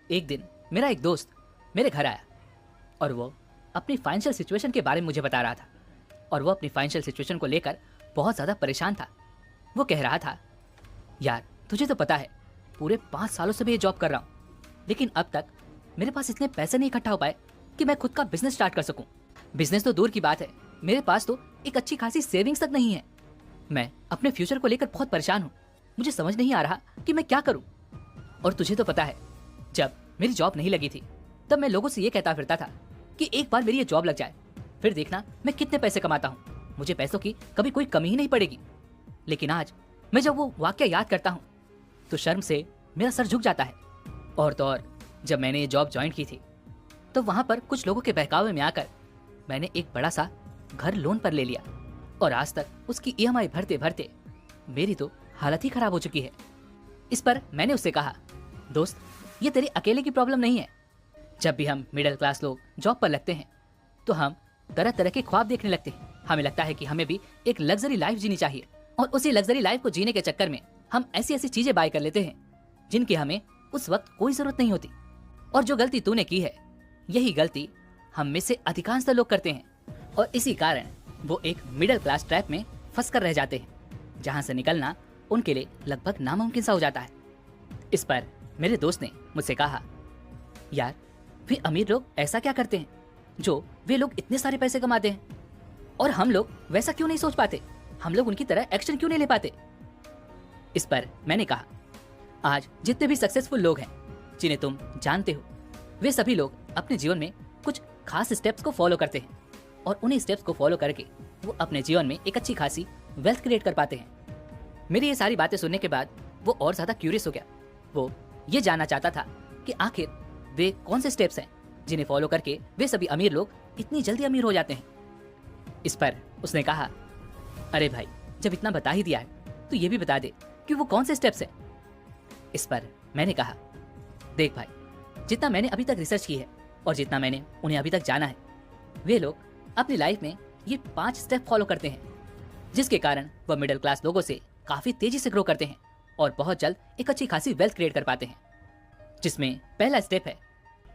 एक दिन मेरा एक दोस्त मेरे घर आया और वो अपनी फाइनेंशियल सिचुएशन के बारे में मुझे बता रहा था और वो अपनी फाइनेंशियल सिचुएशन को लेकर बहुत ज़्यादा परेशान था। वो कह रहा था, यार तुझे तो पता है पूरे 5 सालों से मैं ये जॉब कर रहा हूँ, लेकिन अब तक मेरे पास इतने पैसे नहीं इकट्ठा हो पाए कि मैं खुद का बिजनेस स्टार्ट कर सकूँ। बिजनेस तो दूर की बात है, मेरे पास तो एक अच्छी खासी सेविंग्स तक नहीं है। मैं अपने फ्यूचर को लेकर बहुत परेशान हूँ, मुझे समझ नहीं आ रहा कि मैं क्या करूँ। और तुझे तो पता है, जब मेरी जॉब नहीं लगी थी तब मैं लोगों से ये कहता फिरता था कि एक बार मेरी ये जॉब लग जाए, फिर देखना मैं कितने पैसे कमाता हूँ, मुझे पैसों की कभी कोई कमी ही नहीं पड़ेगी। लेकिन आज मैं जब वो वाक्य याद करता हूँ तो शर्म से मेरा सर झुक जाता है। और तो और जब मैंने ये जॉब ज्वाइन की थी तो वहाँ पर कुछ लोगों के बहकावे में आकर मैंने एक बड़ा सा घर लोन पर ले लिया और आज तक उसकी EMI भरते भरते मेरी तो हालत ही खराब हो चुकी है। इस पर मैंने उससे कहा, दोस्त ये तेरी अकेले की प्रॉब्लम नहीं है। जब भी हम मिडिल क्लास लोग जॉब पर लगते हैं तो हम तरह तरह के ख्वाब देखने लगते हैं। हमें लगता है कि हमें भी एक लग्जरी लाइफ जीनी चाहिए और उसी लग्जरी लाइफ को जीने के चक्कर में हम ऐसी ऐसी चीजें बाय कर लेते हैं जिनकी हमें उस वक्त कोई जरूरत नहीं होती। और जो गलती तूने की है, यही गलती हम में से अधिकांश लोग करते हैं और इसी कारण वो एक मिडिल क्लास ट्रैप में फंस कर रह जाते हैं, जहां से निकलना उनके लिए लगभग नामुमकिन सा हो जाता है। इस पर मेरे दोस्त ने मुझसे कहा, यार वे अमीर लोग ऐसा क्या करते हैं जो वे लोग इतने सारे पैसे कमाते हैं, और हम लोग वैसा क्यों नहीं सोच पाते, हम लोग उनकी तरह एक्शन क्यों नहीं ले पाते। इस पर मैंने कहा, आज जितने भी सक्सेसफुल लोग हैं जिन्हें तुम जानते हो, वे सभी लोग अपने जीवन में कुछ खास स्टेप्स को फॉलो करते हैं और उन्हीं स्टेप्स को फॉलो करके वो अपने जीवन में एक अच्छी खासी वेल्थ क्रिएट कर पाते हैं। मेरी ये सारी बातें सुनने के बाद वो और ज्यादा क्यूरियस हो गया। वो ये जानना चाहता था कि आखिर वे कौन से स्टेप्स हैं जिन्हें फॉलो करके वे सभी अमीर लोग इतनी जल्दी अमीर हो जाते हैं। इस पर उसने कहा, अरे भाई जब इतना बता ही दिया है तो ये भी बता दे कि वो कौन से स्टेप्स हैं। इस पर मैंने कहा, देख भाई, जितना मैंने अभी तक रिसर्च की है और जितना मैंने उन्हें अभी तक जाना है, वे लोग अपनी लाइफ में ये 5 स्टेप फॉलो करते हैं, जिसके कारण वह मिडिल क्लास लोगों से काफी तेजी से ग्रो करते हैं और बहुत जल्द एक अच्छी खासी वेल्थ क्रिएट कर पाते हैं। जिसमें पहला स्टेप है,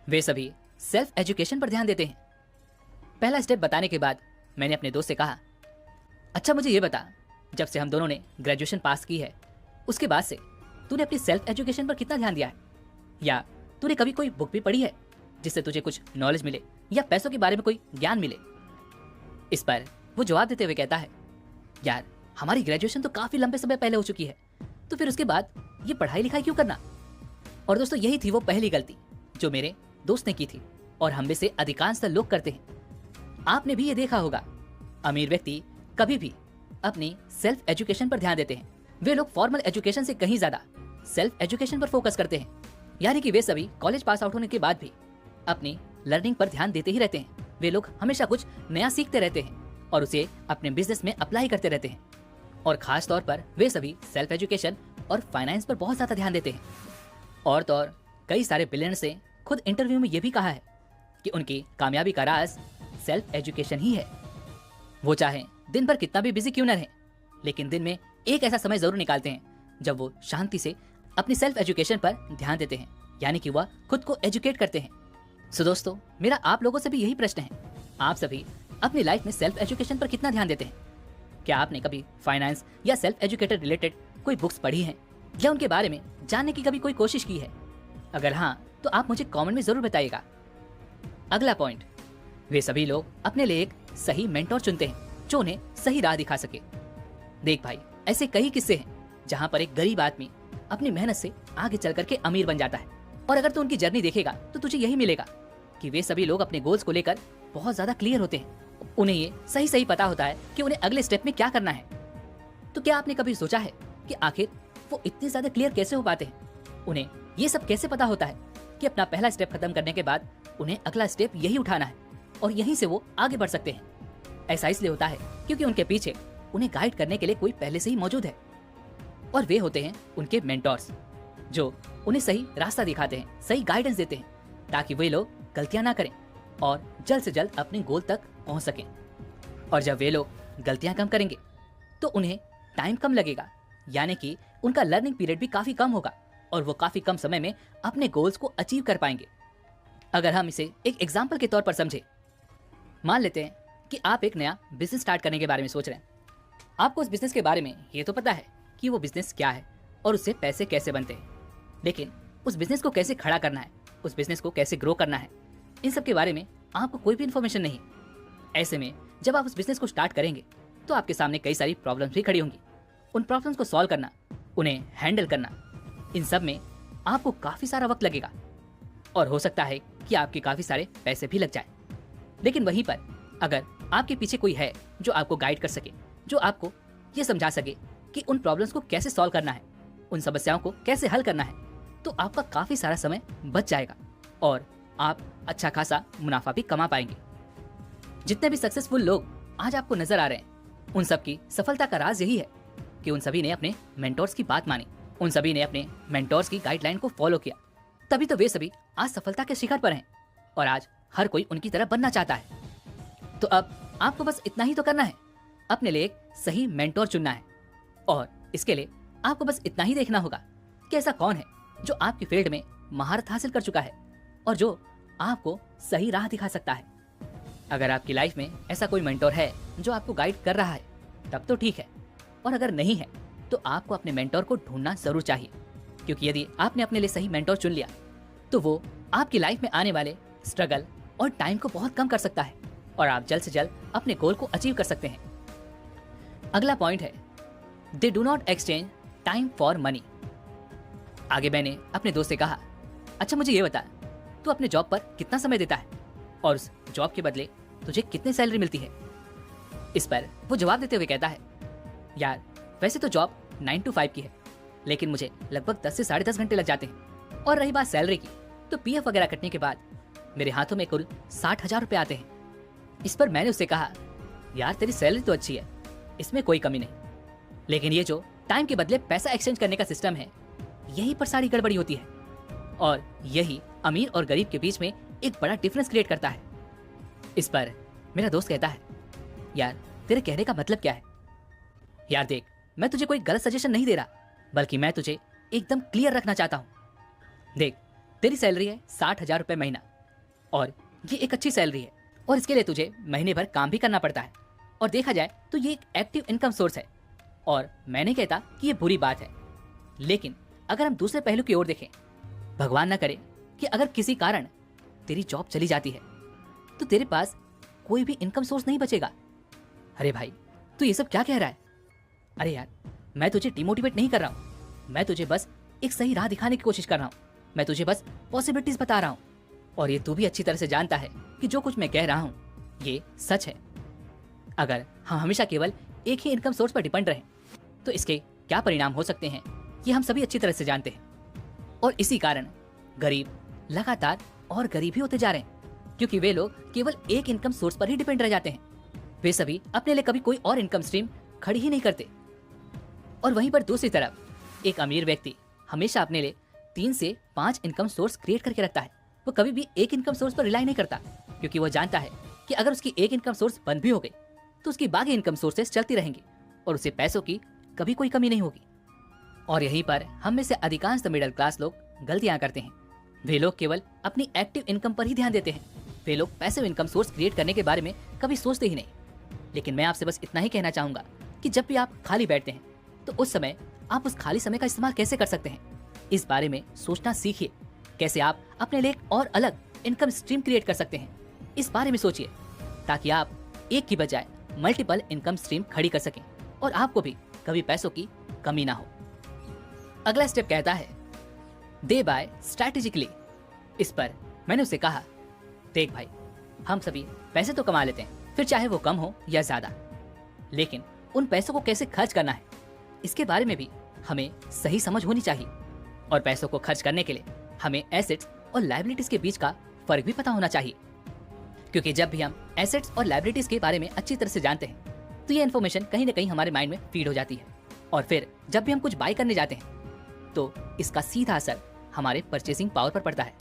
वे सभी सेल्फ एजुकेशन पर ध्यान देते हैं। पहला स्टेप बताने के बाद मैंने अपने दोस्त से कहा, अच्छा मुझे ये बता, जब से हम दोनों ने ग्रेजुएशन पास की है उसके बाद से तूने अपनी सेल्फ एजुकेशन पर कितना ध्यान दिया है, या तूने कभी कोई बुक भी पढ़ी है जिससे तुझे कुछ नॉलेज मिले या पैसों के बारे में कोई ज्ञान मिले। इस पर वो जवाब देते हुए कहता है, यार हमारी ग्रेजुएशन तो काफी लंबे समय पहले हो चुकी है, तो फिर उसके बाद ये पढ़ाई लिखाई क्यों करना। और दोस्तों यही थी वो पहली गलती जो मेरे दोस्त ने की थी और हम में से अधिकांश लोग करते हैं। आपने भी ये देखा होगा, अमीर व्यक्ति कभी भी अपनी सेल्फ एजुकेशन पर ध्यान देते हैं। वे लोग फॉर्मल एजुकेशन से कहीं ज्यादा सेल्फ एजुकेशन पर फोकस करते हैं, यानी कि वे सभी कॉलेज पास आउट होने के बाद भी अपनी लर्निंग पर ध्यान देते ही रहते हैं। वे लोग हमेशा कुछ नया सीखते रहते हैं और उसे अपने बिजनेस में अप्लाई करते रहते हैं। और खास तौर पर वे सभी सेल्फ एजुकेशन और फाइनेंस पर बहुत ज्यादा ध्यान देते हैं। और तो और कई सारे बिलियनर्स ने खुद इंटरव्यू में ये भी कहा है कि उनकी कामयाबी का राज सेल्फ एजुकेशन ही है। वो चाहे दिन भर कितना भी बिजी क्यों न रहे, लेकिन दिन में एक ऐसा समय जरूर निकालते हैं जब वो शांति से अपनी सेल्फ एजुकेशन पर ध्यान देते हैं, यानी कि वह खुद को एजुकेट करते हैं। सो दोस्तों, मेरा आप लोगों से भी यही प्रश्न है, आप सभी अपनी लाइफ में सेल्फ एजुकेशन पर कितना ध्यान देते हैं? क्या आपने कभी फाइनेंस या सेल्फ एजुकेटेड रिलेटेड कोई बुक्स पढ़ी हैं या उनके बारे में जानने की कभी कोई कोशिश की है? अगर हाँ, तो आप मुझे कमेंट में जरूर बताइएगा। अगला पॉइंट, वे सभी लोग अपने लिए एक सही मेंटोर चुनते हैं जो उन्हें सही राह दिखा सके। देख भाई, ऐसे कई किस्से हैं जहां पर एक गरीब आदमी अपनी मेहनत से आगे चल करके अमीर बन जाता है, और अगर तू उनकी जर्नी देखेगा तो तुझे यही मिलेगा कि वे सभी लोग अपने गोल्स को लेकर बहुत ज्यादा क्लियर होते हैं। उन्हें ये सही सही पता होता है कि उन्हें अगले स्टेप में क्या करना है। तो क्या आपने कभी सोचा है कि आखिर वो इतने ज्यादा क्लियर कैसे हो पाते हैं? उन्हें ये सब कैसे पता होता है कि अपना पहला स्टेप खत्म करने के बाद उन्हें अगला स्टेप यही उठाना है और यहीं से वो आगे बढ़ सकते हैं? ऐसा इसलिए होता है क्योंकि उनके पीछे उन्हें गाइड करने के लिए कोई पहले से ही मौजूद है, और वे होते हैं उनके मेंटोर्स, जो उन्हें सही रास्ता दिखाते हैं, सही गाइडेंस देते हैं, ताकि वे लोग गलतियां ना करें और जल्द से जल्द अपने गोल तक पहुंच सकें। और जब वे लोग गलतियां कम करेंगे तो उन्हें टाइम कम लगेगा, यानी कि उनका लर्निंग पीरियड भी काफी कम होगा, और वो काफी कम समय में अपने गोल्स को अचीव कर पाएंगे। अगर हम इसे एक एग्जाम्पल के तौर पर समझे, मान लेते हैं कि आप एक नया बिजनेस स्टार्ट करने के बारे में सोच रहे हैं। आपको उस बिजनेस के बारे में ये तो पता है कि वो बिजनेस क्या है और उससे पैसे कैसे बनते हैं, लेकिन उस बिजनेस को कैसे खड़ा करना है, उस बिजनेस को कैसे ग्रो करना है, इन सब के बारे में आपको कोई भी इन्फॉर्मेशन नहीं। ऐसे में जब आप उस बिजनेस को स्टार्ट करेंगे तो आपके सामने कई सारी प्रॉब्लम्स भी खड़ी होंगी। उन प्रॉब्लम्स को सॉल्व करना, उन्हें हैंडल करना, इन सब में आपको काफी सारा वक्त लगेगा और हो सकता है कि आपके काफी सारे पैसे भी लग जाए। लेकिन वहीं पर अगर आपके पीछे कोई है जो आपको गाइड कर सके, जो आपको ये समझा सके कि उन प्रॉब्लम्स को कैसे सॉल्व करना है, उन समस्याओं को कैसे हल करना है, तो आपका काफी सारा समय बच जाएगा और आप अच्छा खासा मुनाफा भी कमा पाएंगे। जितने भी सक्सेसफुल लोग आज आपको नजर आ रहे हैं, उन सब की सफलता का राज यही है कि उन सभी ने अपने मेंटोर्स की बात मानी, उन सभी ने अपने मेंटोर्स की गाइडलाइन को फॉलो किया। तभी तो वे सभी आज सफलता के शिखर पर हैं और आज हर कोई उनकी तरह बनना चाहता है। तो अब आपको बस इतना ही तो करना है, अपने लिए एक सही मेंटोर चुनना है और इसके लिए आपको बस इतना ही देखना होगा कि ऐसा कौन है जो आपकी फील्ड में महारत हासिल कर चुका है और जो आपको सही राह दिखा सकता है। अगर आपकी लाइफ में ऐसा कोई मेंटोर है जो आपको गाइड कर रहा है तब तो ठीक है, और अगर नहीं है तो आपको अपने मेंटोर को ढूंढना जरूर चाहिए, क्योंकि यदि आपने अपने लिए सही मेंटोर चुन लिया तो वो आपकी लाइफ में आने वाले स्ट्रगल और टाइम को बहुत कम कर सकता है और आप जल्द से जल्द अपने गोल को अचीव कर सकते हैं। अगला पॉइंट है, they do not exchange time for money. आगे मैंने अपने दोस्त से कहा, अच्छा मुझे ये बता, तू अपने जॉब पर कितना समय देता है और उस जॉब के बदले तुझे कितनी सैलरी मिलती है? इस पर वो जवाब देते हुए कहता है, यार वैसे तो जॉब 9 to 5 की है, लेकिन मुझे लगभग 10 से 10.5 घंटे लग जाते हैं, और रही बात सैलरी की तो पीएफ वगैरह कटने के बाद मेरे हाथों में कुल 60,000 रुपए आते हैं। इस पर मैंने उससे कहा, यार तेरी सैलरी तो अच्छी है, इसमें कोई कमी नहीं, लेकिन ये जो टाइम के बदले पैसा एक्सचेंज करने का सिस्टम है, यही पर सारी गड़बड़ी होती है और यही अमीर और गरीब के बीच में एक बड़ा डिफरेंस क्रिएट करता है। इस पर मेरा दोस्त कहता है, यार तेरे कहने का मतलब क्या है? यार देख, मैं तुझे कोई गलत सजेशन नहीं दे रहा, बल्कि मैं तुझे एकदम क्लियर रखना चाहता हूँ। देख, तेरी सैलरी है 60,000 रुपए महीना और ये एक अच्छी सैलरी है और इसके लिए तुझे महीने भर काम भी करना पड़ता है, और देखा जाए तो ये एक एक्टिव इनकम सोर्स है और मैं नहीं कहता कि ये बुरी बात है। लेकिन अगर हम दूसरे पहलू की ओर देखें, भगवान ना करे कि अगर किसी कारण तेरी जॉब चली जाती है तो तेरे पास कोई भी इनकम सोर्स नहीं बचेगा। अरे भाई, तू ये सब क्या कह रहा है? अरे यार, मैं तुझे डिमोटिवेट नहीं कर रहा हूँ, मैं तुझे बस एक सही राह दिखाने की कोशिश कर रहा हूँ, मैं तुझे बस पॉसिबिलिटीज बता रहा हूँ, और ये तू भी अच्छी तरह से जानता है कि जो कुछ मैं कह रहा हूँ ये सच है। अगर हम हमेशा केवल एक ही इनकम सोर्स पर डिपेंड रहें तो इसके क्या परिणाम हो सकते हैं ये हम सभी अच्छी तरह से जानते हैं, और इसी कारण गरीब लगातार और गरीब ही होते जा रहे हैं, क्योंकि वे लोग केवल एक इनकम सोर्स पर ही डिपेंड रह जाते हैं। वे सभी अपने लिए कभी कोई और इनकम स्ट्रीम खड़ी ही नहीं करते। और वहीं पर दूसरी तरफ एक अमीर व्यक्ति हमेशा अपने लिए 3 से 5 इनकम सोर्स क्रिएट करके रखता है। वो कभी भी एक इनकम सोर्स पर रिलाई नहीं करता, क्योंकि वो जानता है कि अगर उसकी एक इनकम सोर्स बंद भी हो गई तो उसकी बाकी इनकम सोर्सेस चलती रहेंगी और उसे पैसों की कभी कोई कमी नहीं होगी। और यहीं पर हम में से अधिकांश मिडिल क्लास लोग गलतियां करते हैं। वे लोग केवल अपनी एक्टिव इनकम पर ही ध्यान देते हैं, वे लोग पैसिव इनकम सोर्स क्रिएट करने के बारे में कभी सोचते ही नहीं। लेकिन मैं आपसे बस इतना ही कहना चाहूंगा कि जब भी आप खाली बैठते हैं तो उस समय आप उस खाली समय का इस्तेमाल कैसे कर सकते हैं, इस बारे में सोचना सीखिए। कैसे आप अपने लिए एक और अलग इनकम स्ट्रीम क्रिएट कर सकते हैं, इस बारे में सोचिए, ताकि आप एक की बजाय मल्टीपल इनकम स्ट्रीम खड़ी कर सकें और आपको भी कभी पैसों की कमी ना हो। अगला स्टेप कहता है, दे बाय स्ट्रैटेजिकली। इस पर मैंने उसे कहा, देख भाई, हम सभी पैसे तो कमा लेते हैं, फिर चाहे वो कम हो या ज्यादा, लेकिन उन पैसों को कैसे खर्च करना है इसके बारे में भी हमें सही समझ होनी चाहिए। और पैसों को खर्च करने के लिए हमें एसेट्स और लायबिलिटीज के बीच का फर्क भी पता होना चाहिए, क्योंकि जब भी हम एसेट्स और लायबिलिटीज के बारे में अच्छी तरह से जानते हैं तो ये इन्फॉर्मेशन कहीं ना कहीं हमारे माइंड में फीड हो जाती है, और फिर जब भी हम कुछ बाय करने जाते हैं तो इसका सीधा असर हमारे परचेसिंग पावर पर पड़ता है।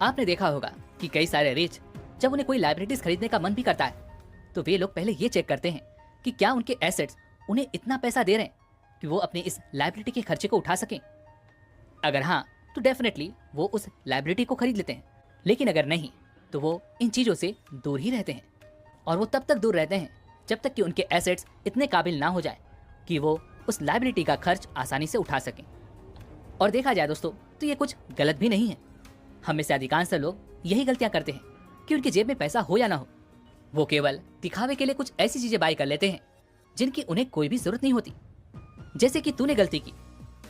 आपने देखा होगा कि कई सारे रिच जब उन्हें कोई लायबिलिटीज खरीदने का मन भी करता है तो वे लोग पहले ये चेक करते हैं कि क्या उनके एसेट्स उन्हें इतना पैसा दे रहे हैं कि वो अपने इस लायबिलिटी के खर्चे को उठा सकें। अगर हाँ तो डेफिनेटली वो उस लाइबिलिटी को खरीद लेते हैं, लेकिन अगर नहीं तो वो इन चीज़ों से दूर ही रहते हैं। और वो तब तक दूर रहते हैं जब तक कि उनके एसेट्स इतने काबिल ना हो जाए कि वो उस लाइबिलिटी का खर्च आसानी से उठा सकें। और देखा जाए दोस्तों तो ये कुछ गलत भी नहीं है। हम में से अधिकांश लोग यही गलतियां करते हैं कि उनकी जेब में पैसा हो या ना हो, वो केवल दिखावे के लिए कुछ ऐसी चीजें बाय कर लेते हैं जिनकी उन्हें कोई भी जरूरत नहीं होती। जैसे कि तूने गलती की,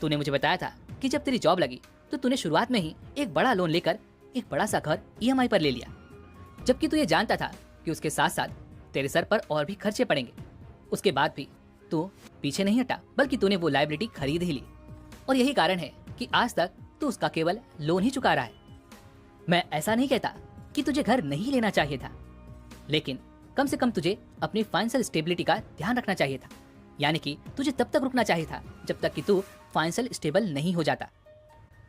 तूने मुझे बताया था कि जब तेरी जॉब लगी तो तूने शुरुआत में ही एक बड़ा लोन लेकर एक बड़ा सा घर ईएमआई पर ले लिया, जबकि तू ये जानता था कि उसके साथ साथ तेरे सर पर और भी खर्चे पड़ेंगे। उसके बाद भी तू पीछे नहीं हटा, बल्कि तूने वो लाइबिलिटी खरीद ही ली। और यही कारण है कि आज तक तू उसका केवल लोन ही चुका रहा है। मैं ऐसा नहीं कहता कि तुझे घर नहीं लेना चाहिए था, लेकिन कम से कम तुझे अपनी फाइनेंशियल स्टेबिलिटी का ध्यान रखना चाहिए था। यानी कि तुझे तब तक रुकना चाहिए था जब तक कि तू फाइनेंशियल स्टेबल नहीं हो जाता।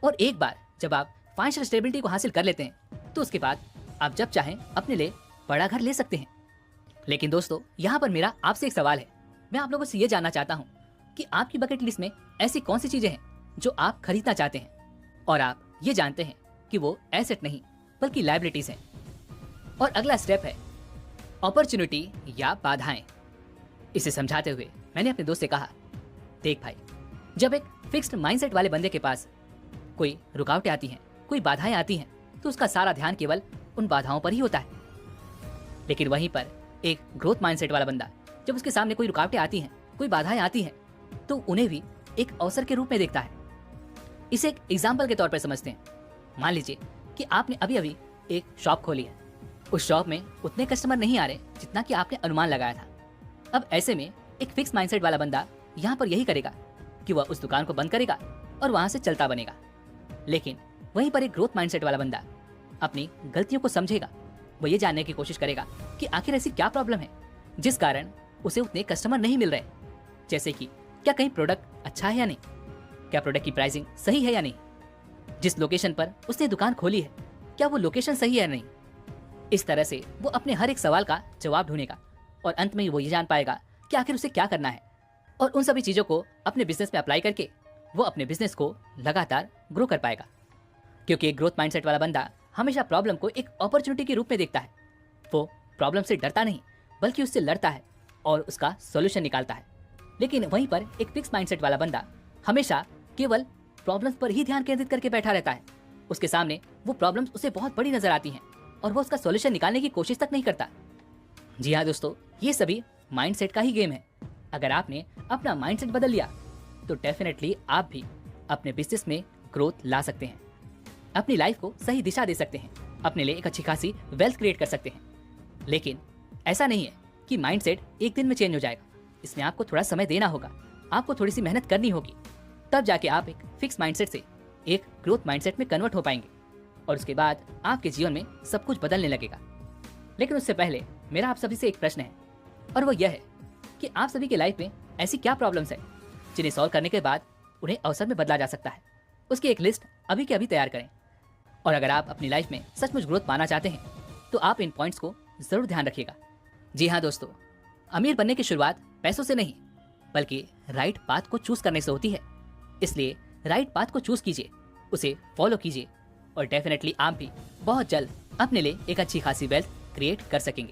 और एक बार जब आप फाइनेंशियल स्टेबिलिटी को हासिल कर लेते हैं तो उसके बाद आप जब चाहें अपने लिए बड़ा घर ले सकते हैं। लेकिन दोस्तों यहाँ पर मेरा आपसे एक सवाल है। मैं आप लोगों से ये जानना चाहता हूँ कि आपकी बकेट लिस्ट में ऐसी कौन सी चीजें हैं जो आप खरीदना चाहते हैं और आप ये जानते हैं कि वो एसेट नहीं बल्कि लायबिलिटीज हैं। और अगला स्टेप है अपॉर्चुनिटी या बाधाएं। इसे समझाते हुए मैंने अपने दोस्त से कहा, देख भाई, जब एक फिक्स्ड माइंडसेट वाले बंदे के पास कोई रुकावटें आती हैं, कोई बाधाएं आती हैं, तो उसका सारा ध्यान केवल उन बाधाओं पर ही होता है। लेकिन वहीं पर एक ग्रोथ माइंडसेट वाला बंदा, जब उसके सामने कोई रुकावटें आती हैं, कोई बाधाएं आती हैं, तो उन्हें भी एक अवसर के रूप में देखता है। इसे एक एग्जाम्पल के तौर पर समझते हैं। मान लीजिए कि आपने अभी अभी एक शॉप खोली है। उस शॉप में उतने कस्टमर नहीं आ रहे जितना कि आपने अनुमान लगाया था। अब ऐसे में एक फिक्स माइंडसेट वाला बंदा यहाँ पर यही करेगा कि वह उस दुकान को बंद करेगा और वहां से चलता बनेगा। लेकिन वहीं पर एक ग्रोथ माइंडसेट वाला बंदा अपनी गलतियों को समझेगा। वो ये जानने की कोशिश करेगा कि आखिर ऐसी क्या प्रॉब्लम है जिस कारण उसे उतने कस्टमर नहीं मिल रहे। जैसे कि क्या कहीं प्रोडक्ट अच्छा है या नहीं, क्या प्रोडक्ट की प्राइसिंग सही है या नहीं, जिस लोकेशन पर उसने दुकान खोली है क्या वो लोकेशन सही है या नहीं। इस तरह से वो अपने हर एक सवाल का जवाब ढूंढेगा और अंत में वो ये जान पाएगा कि आखिर उसे क्या करना है। और उन सभी चीजों को अपने बिजनेस में अप्लाई करके वो अपने बिजनेस को लगातार ग्रो कर पाएगा। क्योंकि एक ग्रोथ माइंडसेट वाला बंदा हमेशा प्रॉब्लम को एक अपॉर्चुनिटी के रूप में देखता है। वो प्रॉब्लम से डरता नहीं बल्कि उससे लड़ता है और उसका सॉल्यूशन निकालता है। लेकिन वहीं पर एक फिक्स माइंडसेट वाला बंदा हमेशा केवल प्रॉब्लम्स पर ही ध्यान केंद्रित करके बैठा रहता है। उसके सामने वो प्रॉब्लम्स उसे बहुत बड़ी नजर आती हैं और वो उसका सॉल्यूशन निकालने की कोशिश तक नहीं करता। जी हाँ दोस्तों, ये सभी माइंडसेट का ही गेम है। अगर आपने अपना माइंडसेट बदल लिया तो डेफिनेटली आप भी अपने बिजनेस में ग्रोथ ला सकते हैं, अपनी लाइफ को सही दिशा दे सकते हैं, अपने लिए एक अच्छी खासी वेल्थ क्रिएट कर सकते हैं। लेकिन ऐसा नहीं है कि माइंडसेट एक दिन में चेंज हो जाएगा। इसमें आपको थोड़ा समय देना होगा, आपको थोड़ी सी मेहनत करनी होगी, तब जाके आप एक फिक्स माइंडसेट से एक ग्रोथ माइंडसेट में कन्वर्ट हो पाएंगे और उसके बाद आपके जीवन में सब कुछ बदलने लगेगा। लेकिन उससे पहले मेरा आप सभी से एक प्रश्न है और वो यह है कि आप सभी के लाइफ में ऐसी क्या प्रॉब्लम्स है जिन्हें सॉल्व करने के बाद उन्हें अवसर में बदला जा सकता है। उसकी एक लिस्ट अभी के अभी तैयार करें। और अगर आप अपनी लाइफ में सचमुच ग्रोथ पाना चाहते हैं तो आप इन पॉइंट्स को जरूर ध्यान रखिएगा। जी हाँ दोस्तों, अमीर बनने की शुरुआत पैसों से नहीं बल्कि राइट पाथ को चूज करने से होती है। इसलिए राइट पाथ को चूज कीजिए, उसे फॉलो कीजिए और डेफिनेटली आप भी बहुत जल्द अपने लिए एक अच्छी खासी वेल्थ क्रिएट कर सकेंगे।